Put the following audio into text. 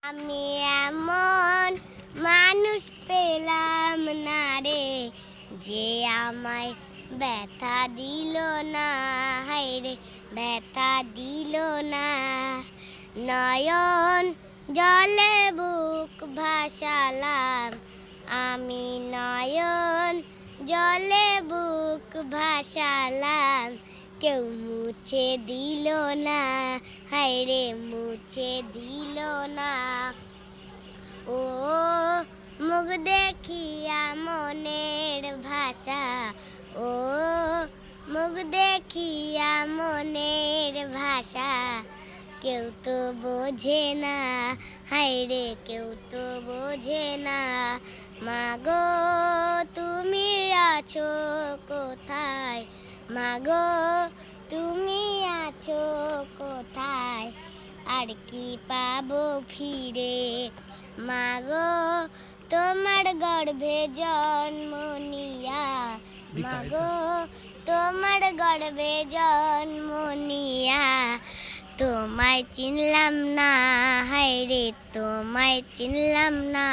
আমি এমন মানুষ পেলাম না রে, যে আমায় ব্যথা দিল না, হায়রে ব্যথা দিল না। নয়ন জলে বুক ভাসালাম, আমি নয়ন জলে বুক ভাসালাম, কেউ মুছে দিল না, হায়রে মুছে দিল না। ও মুখ দেখিয়া মনের ভাষা, ও মুখ দেখিয়া মনের ভাষা, কেউ তো বোঝে না, হায়রে কেউ তো বোঝে না। মাগো তুমি আছো কোথায়, মাগো তুমি আছো কোথায়, আর কি পাবো ফিরে। মাগো তোমার গর্ভে জন্ম নিয়া, মাগো তোমার গর্ভে জন্ম নিয়া, তোমায় চিনলাম না, হায়রে তোমায় চিনলাম না।